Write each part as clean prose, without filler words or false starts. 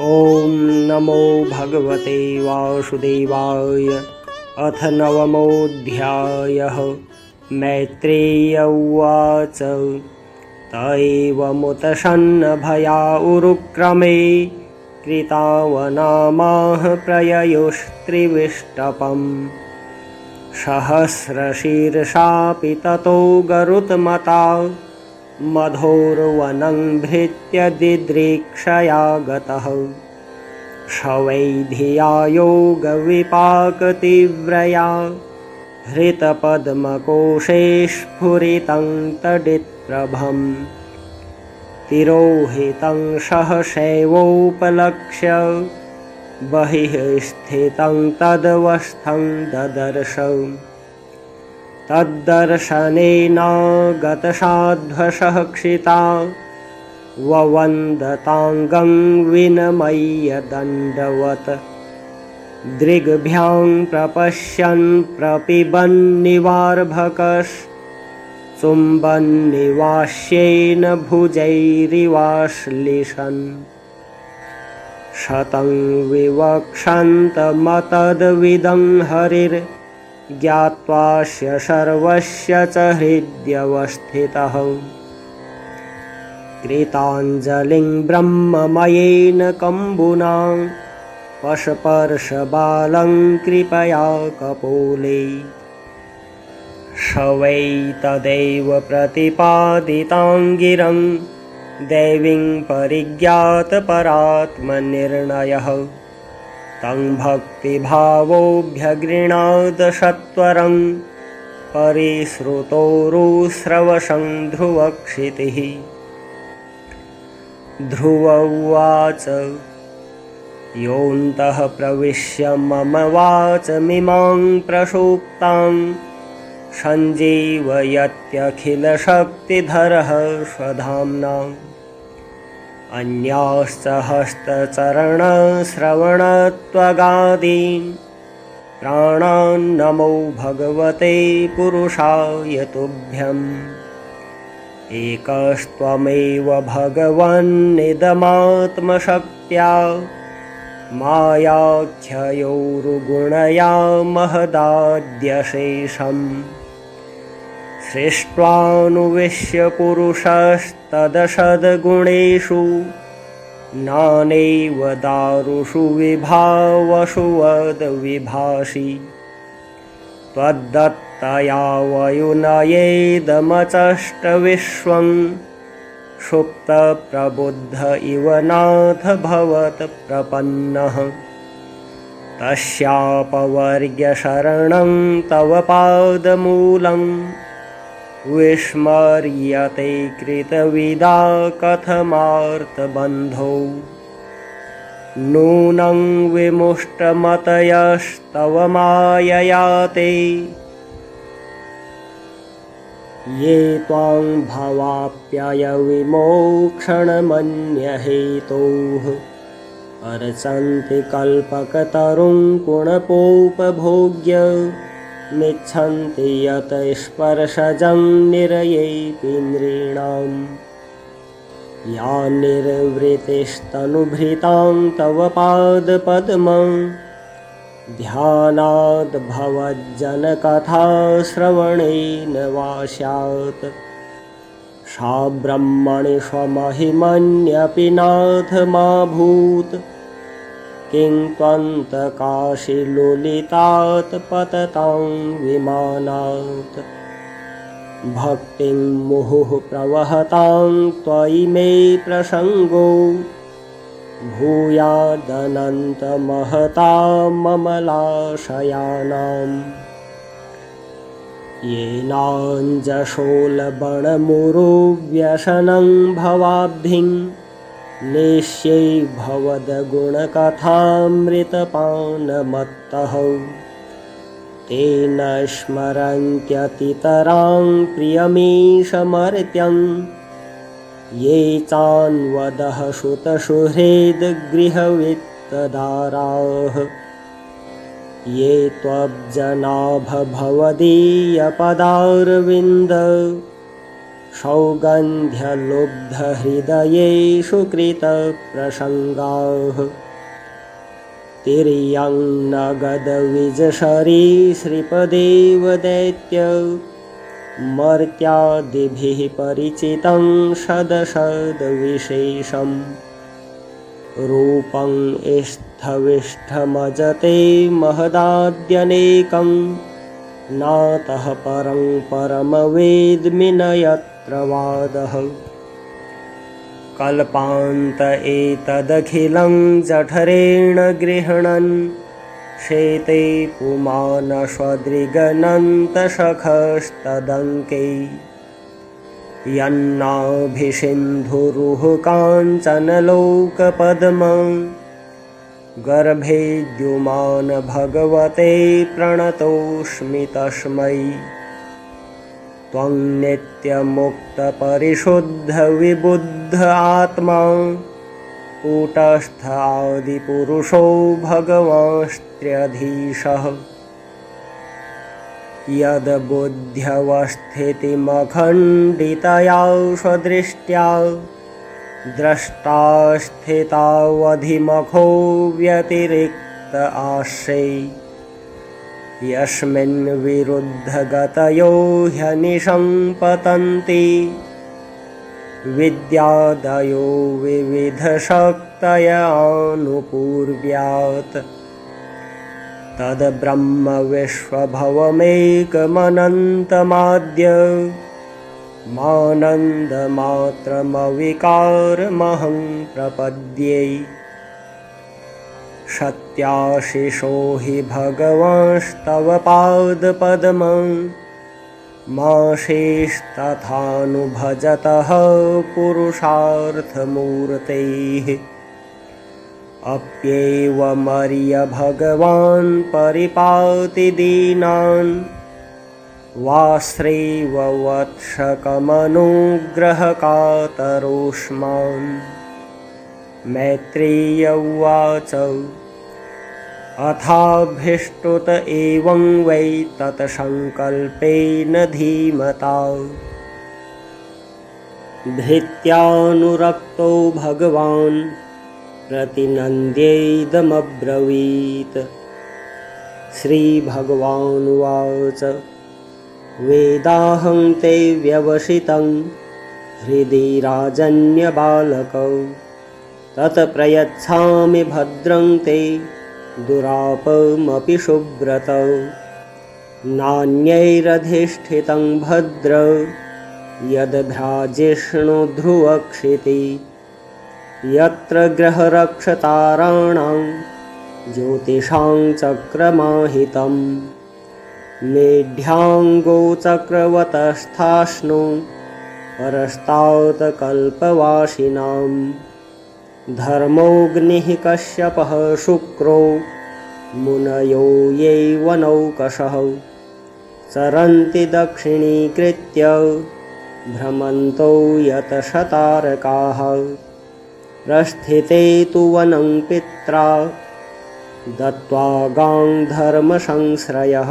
ॐ नमो भगवते वासुदेवाय। अथ नवमोऽध्यायः। मैत्रेय उवाच। त एवमुतशन्नभया उरुक्रमे कृतावनामाह प्रययुस्त्रिविष्टपम्। सहस्रशीर्षापि ततो गरुत्मता मधोर्वनं भृत्य दिदृक्षया गतः। स वै धिया योगविपाकतीव्रया हृतपद्मकोशे स्फुरितं तडित्प्रभम्। तिरोहितं सहसैवोपलक्ष्य बहिः स्थितं तदवस्थं ददर्श। तद्दर्शनेनागतसाध्वसहक्षिता ववन्दताङ्गं विनमय्य दण्डवत्। दृग्भ्यां प्रपश्यन् प्रपिबन्निवार्भकश्चुम्बन्निवास्येन भुजैरिवाश्लिषन्। शतं विवक्षन्तमतद्विदं हरिर्ज्ञात्वास्य सर्वस्य च हृद्यवस्थितः। कृताञ्जलिं ब्रह्ममयेन कम्बुना पशपर्शबालं कृपया कपोले। स वै तदेव प्रतिपादितां गिरं दैवीं परिज्ञातपरात्मनिर्णयः। तं भक्तिभावोऽभ्यगृह्णाद सत्वरं परिश्रुतोरुश्रवसं ध्रुवक्षितिः। ध्रुव उवाच। योऽन्तः प्रविश्य मम वाचमिमां प्रसूप्तां सञ्जीवयत्यखिलशक्तिधरः स्वधाम्ना। अन्याश्च हस्तचरणश्रवणत्वगादीन् प्राणान्नमो भगवते पुरुषाय तुभ्यम्। एकस्त्वमेव भगवन्निदमात्मशक्त्या मायाख्ययोरुगुणया महदाद्यशेषम्। सृष्ट्वानुविश्य पुरुषस्तदसद्गुणेषु नानैव दारुषु विभावसु वद्विभासि। त्वद्दत्तया वयुनयेदमचष्टविश्वं सुप्तप्रबुद्ध इव नाथ भवत्प्रपन्नः। तस्यापवर्ग्य शरणं तव पादमूलं विस्मर्यते कृतविदा कथमार्तबन्धो। नूनं विमुष्टमतयस्तव मायया ते ये त्वां भवाप्ययविमोक्षणमन्यहेतोः। अर्चन्ति कल्पकतरुं कुणपोपभोग्य मिच्छन्ति यत स्पर्शजं निरयेतीन्द्रिणाम्। या निर्वृतिस्तनुभृतां तव पादपद्मं ध्यानाद् भवज्जनकथाश्रवणेन वा स्यात्। सा ब्रह्मणि स्वमहिमन्यपि नाथ मा भूत्। किं त्वन्तकाशीलुलितात् पततां विमानात्। भक्तिं मुहुः प्रवहतां त्वयि मे प्रसङ्गो भूयादनन्तमहताममलाशयानाम्। येनाञ्जसोलबणमुरुव्यसनं भवाब्धिं नेष्यै भवद्गुणकथामृतपानमत्तः। तेन स्मरन्त्यतितरां प्रियमीशमर्त्यं ये चान्वदः सुतसुहृद्गृहवित्तदाराः। ये त्वब्जनाभ भवदीयपदारविन्द सौगन्ध्यलुब्धहृदयेषु कृतप्रसङ्गाः तिर्यं नगदविजसरीसृपदेव दैत्य मर्त्यादिभिः परिचितं सदसद्विशेषम् रूपं स्थविष्ठमजते महदाद्यनेकं नातः परं परमवेद्मि न यत्र वादः कल्पान्त एतदखिलं जठरेण गृह्णन् शेते पुमानस्वदृगनन्तशखस्तदङ्के यन्नाभिसिन्धुरुह काञ्चनलोकपद्मं गर्भेद्युमान भगवते प्रणतोऽस्मि तस्मै त्वं नित्यमुक्तपरिशुद्धविबुद्ध आत्मा कूटस्थ आदिपुरुषो भगवांस्त्र्यधीशः यद्बुद्ध्यवस्थितिमखण्डितया स्वदृष्ट्या द्रष्टास्थितावधिमखो व्यतिरिक्त आश्रे यस्मिन् विरुद्धगतयो ह्यनिशं पतन्ति विद्यादयो विविधशक्तयानुपूर्व्यात् तद्ब्रह्म विश्वभवमेकमनन्तमाद्य मानन्दमात्रमविकारमहं प्रपद्ये सत्याशिषो हि भगवांस्तव पादपद्मं माशेस्तथानुभजतः पुरुषार्थमूर्तेः अप्येवमर्य भगवान् परिपाति दीनान् वास्रेव वत्सकमनुग्रहकातरोऽस्मान् मैत्रेय उवाच अथाभीष्टुत एवं वै तत्सङ्कल्पेन धीमता धृत्यानुरक्तो भगवान् प्रतिनन्द्येदमब्रवीत् श्रीभगवानुवाच वेदाहं ते व्यवसितं हृदि राजन्यबालक तत्प्रयच्छामि भद्रं ते दुरापमपि सुव्रत नान्यैरधिष्ठितं भद्र यद्भ्राजिष्णुध्रुवक्षिति यत्र ग्रहरक्षताराणां ज्योतिषां चक्रमाहितं मेढ्याङ्गो चक्रवतस्थाश्नु परस्तात् कल्पवासिनां धर्मोऽग्निः कश्यपः शुक्रो मुनयो यैवनौकशः चरन्ति दक्षिणीकृत्य भ्रमन्तो यतशतारकाः प्रस्थिते तु वनं पित्रा दत्त्वा गान्धर्मसंश्रयः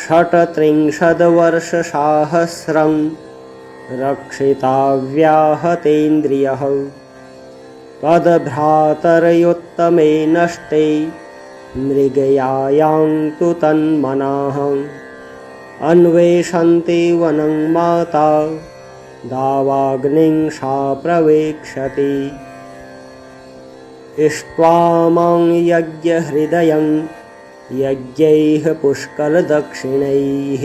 षट्त्रिंशद्वर्षसाहस्रं रक्षिताव्याहतेन्द्रियः तद्भ्रातर्युत्तमे नष्टे मृगयायां तु तन्मनाः अन्वेषन्ति वनं माता दावाग्निं सा प्रवेक्षति इष्ट्वामां यज्ञहृदयं यज्ञैः पुष्कलदक्षिणैः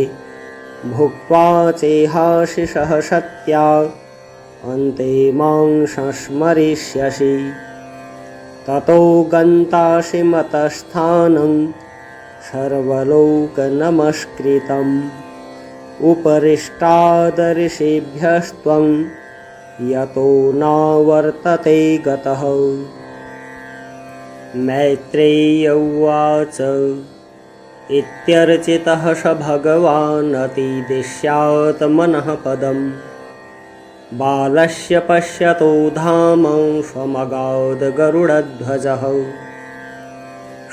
भुक्त्वा चेहाशिषः सत्या अन्ते मां संस्मरिष्यसि ततो गन्तासि मतस्थानं सर्वलोकनमस्कृतम् उपरिष्टादर्शेभ्यस्त्वं यतो नावर्तते गतः मैत्रेय उवाच इत्यर्चितः स भगवान् अतिदिश्यात् मनः पदम् बालस्य पश्यतो धाम स्वमगाद् गरुडध्वजः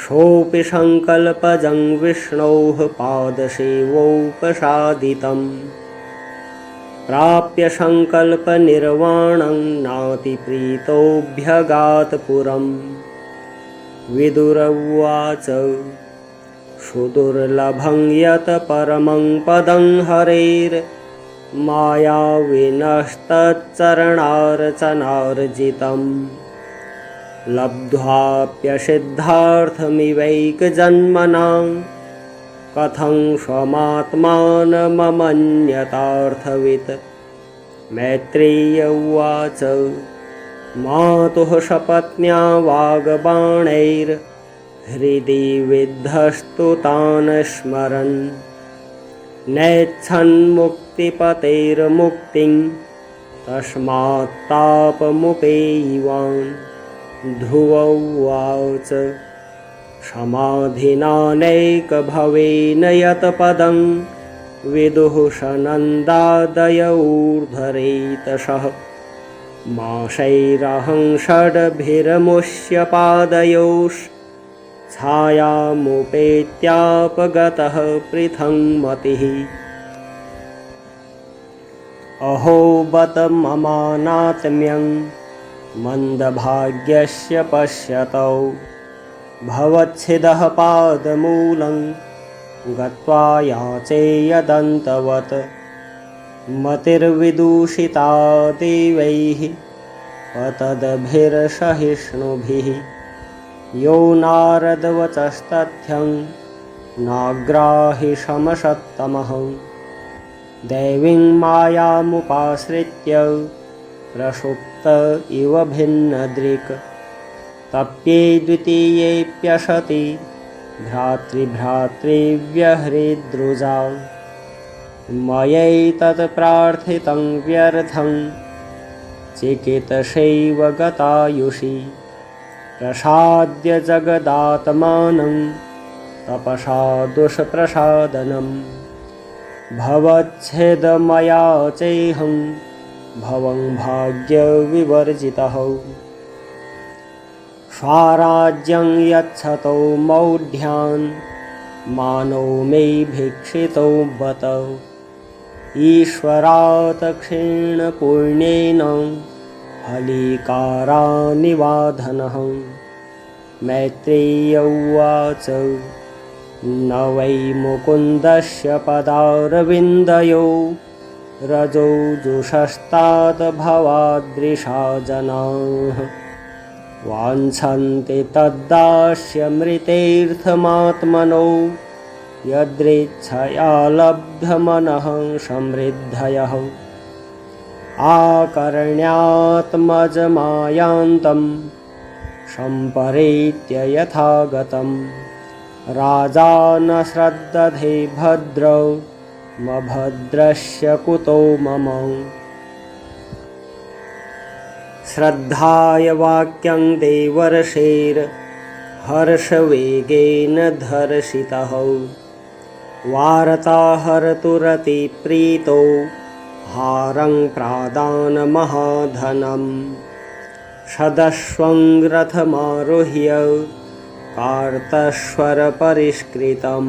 सोऽपि सङ्कल्पजं विष्णोः पादसेवोपसादितं प्राप्य संकल्पनिर्वाणं नातिप्रीतोऽभ्यगात् पुरम्। विदुर उवाच सुदुर्लभं यत् परमं पदं हरेर्मायाविनस्तच्चरणार्चनार्जितं। लब्ध्वाप्यसिद्धार्थमिवैकजन्मनां कथं स्वमात्मानममन्यतार्थवित्। मैत्रेय उवाच मातुः सपत्न्या वाग्बाणैर्हृदि विद्धस्तु तान् स्मरन्। नेच्छन्मुक्तिपतेर्मुक्तिं तस्मात्तापमुपेयिवान्। ध्रुव उवाच समाधिनानैकभवेन यत् पदं विदुः सनन्दादय ऊर्ध्वरेतसः। माशैरहं षड्भिर्मुष्य पादयोश्छायामुपेत्यापगतः पृथङ्मतिः। अहो बत ममानात्म्यं मन्दभाग्यस्य पश्यतौ। भवच्छिदः पादमूलं गत्वा याचेयदन्तवत्। मतिर्विदूषिता देवैः पतद्भिर्सहिष्णुभिः। यो नारदवचस्तथ्यं नाग्राहि समसत्तमः। दैवीं मायामुपाश्रित्य प्रसुप्त इव भिन्नदृक्। तप्ये द्वितीयेऽप्यसति भ्रातृभ्रातृव्यहृद्रुजा। मयैतत् प्रार्थितं व्यर्थं चिकितसैव गतायुषि। प्रसाद्य जगदात्मानं तपसा दुष्प्रसादनम्। भवच्छेदमया चेहं भवं भाग्यविवर्जितः। स्वाराज्यं यच्छतो मौढ्यान् मानो मे भिक्षितो बत। ईश्वरात् क्षीणपुण्येन फलीकारानिवाधनः। मैत्रेय उवाच न वै मुकुन्दस्य पदारविन्दयो रजो जुषस्तात् भवादृशा जनाः। वाञ्छन्ति तद्दास्यमृतेऽर्थमात्मनो यदृच्छया लब्धमनः समृद्धयः। आकर्ण्यात्मजमायान्तं सम्परेत्य यथागतं। राजा न श्रद्धते भद्रमभद्रस्य कुतो मम। श्रद्धाय वाक्यं देवर्षेर्हर्षवेगेन धर्षितः। वार्ताहर्तुरतिप्रीतो हारं प्रादानमहाधनं। सदश्वं रथमारुह्य कार्तस्वरपरिष्कृतं।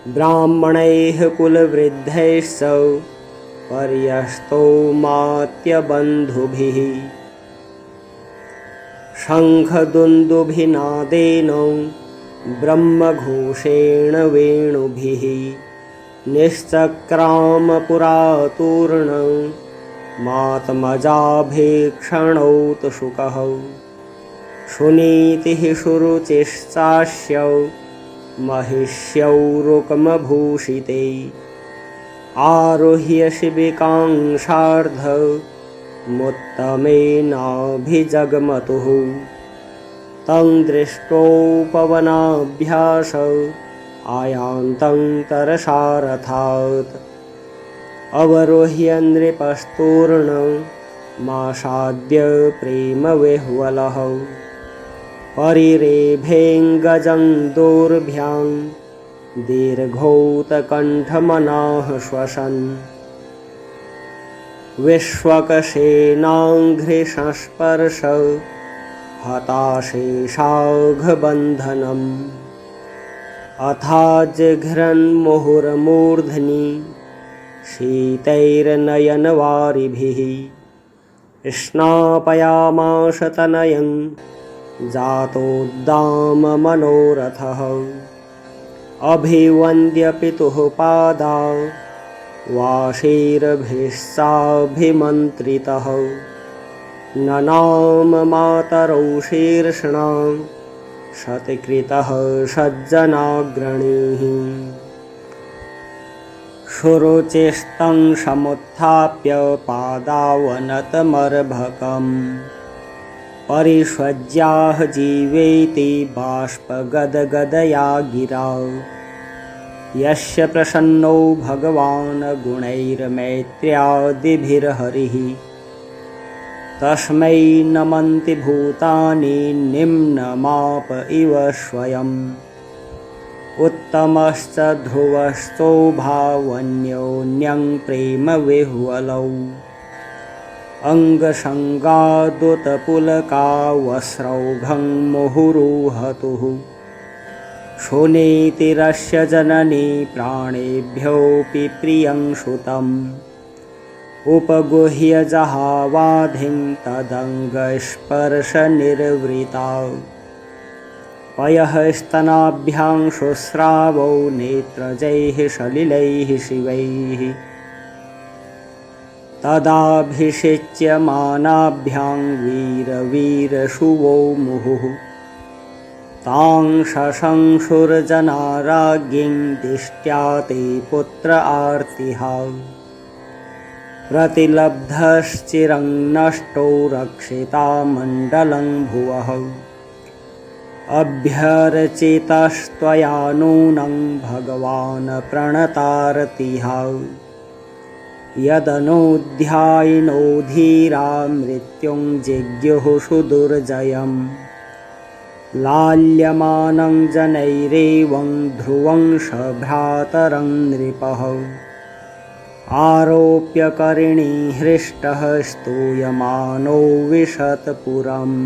ब्राह्मणैः कुलवृद्धैश्च पर्यस्तौमात्यबन्धुभिः। शङ्खदुन्दुभिनादेन ब्रह्मघोषेण वेणुभिः। निश्चक्रामपुरातूर्णं मातमजाभिक्षणौतशुकः। सुनीतिः सुरुचिश्चास्य महिष्यौ रुक्मभूषिते। आरुह्य शिबिकां सार्धमुत्तमेनाभिजग्मतुः। तं दृष्टोपवनाभ्यास आयान्तं तरसारथात्। अवरोह्य नृपस्तूर्णमासाद्य प्रेमविह्वलः। परिरेभेङ्गजं दोर्भ्यां दीर्घोत्कण्ठमनाः श्वसन्। विश्वकसेनाङ्घ्रिसंस्पर्श हताशेषाघबन्धनम्। अथाजिघ्रन्मुहुर्मूर्ध्नि शीतैर्नयनवारिभिः स्नापयामास तनयं जातोद्दाममनोरथः अभिवन्द्य पितुः पादा वाशीर्भिः साभिमन्त्रितः ननाम मातरौ शीर्ष्णा शतकृतः सज्जनाग्रणीः शुरुचिस्तं समुत्थाप्य पादावनतमर्भकम् परिष्वज्याः जीवेति बाष्पगदगदया गिरा यस्य प्रसन्नो भगवान् गुणैर्मैत्र्यादिभिर्हरिः तस्मै नमन्ति भूतानि निम्नमाप इव स्वयम् उत्तमश्च ध्रुवश्चोभावन्योन्यं प्रेम विह्वलौ अङ्गसङ्गादुतपुलकावस्रौघं मुहुरुहतुः शोनेतिरस्य जननी प्राणेभ्योऽपि प्रियं सुतम् उपगुह्य जहावाधिं तदङ्गस्पर्शनिर्वृता पयः स्तनाभ्यां शुस्रावौ नेत्रजैः सलिलैः शिवैः तदाभिषिच्यमानाभ्यां वीरवीरशुवो मुहुः तां शशंसुर्जनाराज्ञीं दिष्ट्या ते पुत्र आर्तिहा प्रतिलब्धश्चिरं नष्टो रक्षिता मण्डलं भुवः अभ्यर्चितस्त्वया नूनं भगवान् प्रणतार्तिहा यदनोऽध्यायिनो धीरा मृत्युं जिज्ञुः सुदुर्जयम् लाल्यमानं जनैरेवं ध्रुवं सभ्रातरं नृपः आरोप्य करिणी हृष्टः स्तूयमानो विशतपुरम्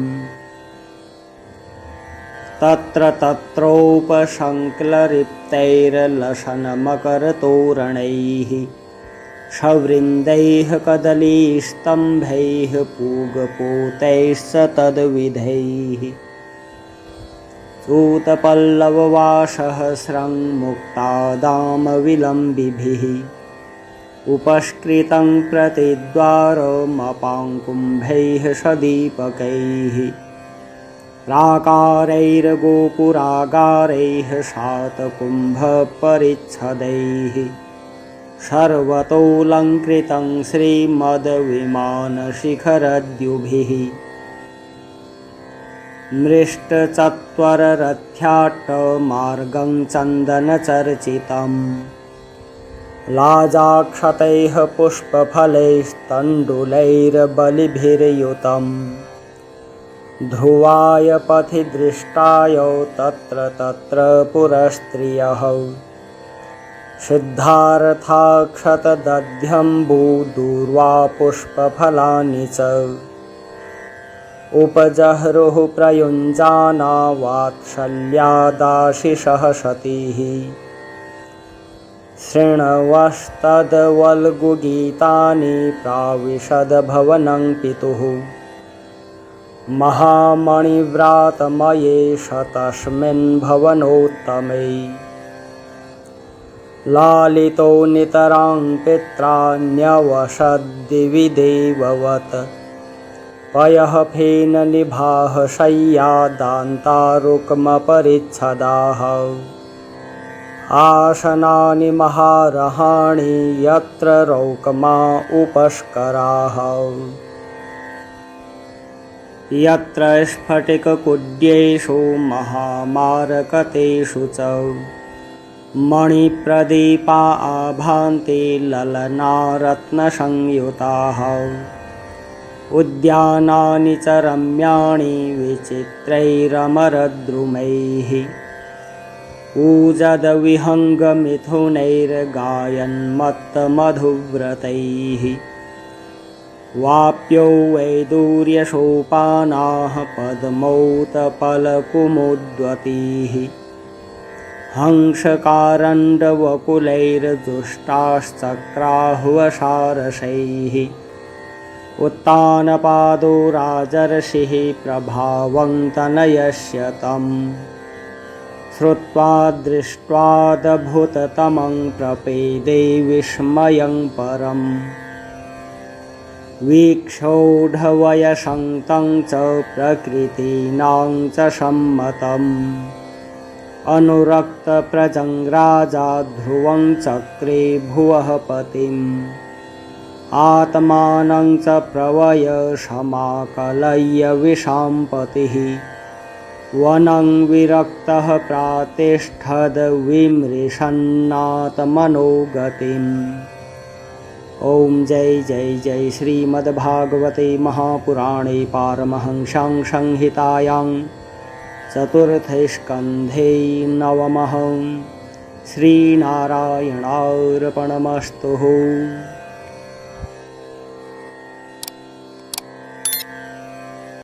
तत्र तत्रोपसङ्क्लरिप्तैर्लसन्मकरतोरणैः सवृन्दैः कदलीस्तम्भैः पूगपोतैश्च तद्विधैः सूतपल्लववासहस्रं मुक्तादामविलम्बिभिः उपस्कृतं प्रतिद्वारमपाङ्कुम्भैः सदीपकैः प्राकारैर्गोपुरागारैः शातकुम्भपरिच्छदैः सर्वतोऽलङ्कृतं श्रीमद्विमानशिखरद्युभिः मृष्टचत्वररथ्याट्टमार्गं चन्दनचर्चितम् लाजाक्षतैः पुष्पफलैस्तण्डुलैर्बलिभिर्युतम् ध्रुवाय पथि दृष्टाय तत्र तत्र पुरस्त्रियः सिद्धार्थाक्षतदध्यम्बुदूर्वा पुष्पफलानि च उपजह्रुः प्रयुञ्जाना वात्सल्यादाशिषः सतीः शृण्वस्तद्वल्गुगीतानि प्राविशद्भवनं पितुः महामणिव्रातमये शतस्मिन् भवनोत्तमे लालितो नितरां पित्रा न्यवसद्दिवि देववत् पयः फेननिभाः शय्या दान्तारुक्मपरिच्छदाः आसनानि महारहाणि यत्र रौक्मा उपस्कराः यत्र स्फटिककुड्येषु महामारकतेषु च मणिप्रदीपा आभान्ति ललना रत्नसंयुताः उद्यानानि च रम्याणि विचित्रैरमरद्रुमैः ऊजदविहङ्गमिथुनैर्गायन्मत्तमधुव्रतैः वाप्यो वैदूर्यसोपानाः पद्मौतपलकुमुद्वतीः हंसकारण्डवकुलैर्दुष्टाश्चक्राहुवशारशैः उत्तानपादो राजर्षिः प्रभावं तनयस्य तम् श्रुत्वा दृष्ट्वादभुततमं प्रपेदे विस्मयं परम् वीक्षोढवयसं तं च प्रकृतीनां च सम्मतम् अनुरक्तप्रजङ्राजा ध्रुवं चक्रे भुवः पतिम् आत्मानं च प्रवय समाकलय्य विशाम्पतिः वनं विरक्तः प्रातिष्ठद् विमृशन्नात्मनोगतिम्। ॐ जय जय जय श्रीमद्भागवते महापुराणे पारमहंस्यां संहितायां चतुर्थे स्कन्धे नवमः श्रीनारायणार्पणमस्तु।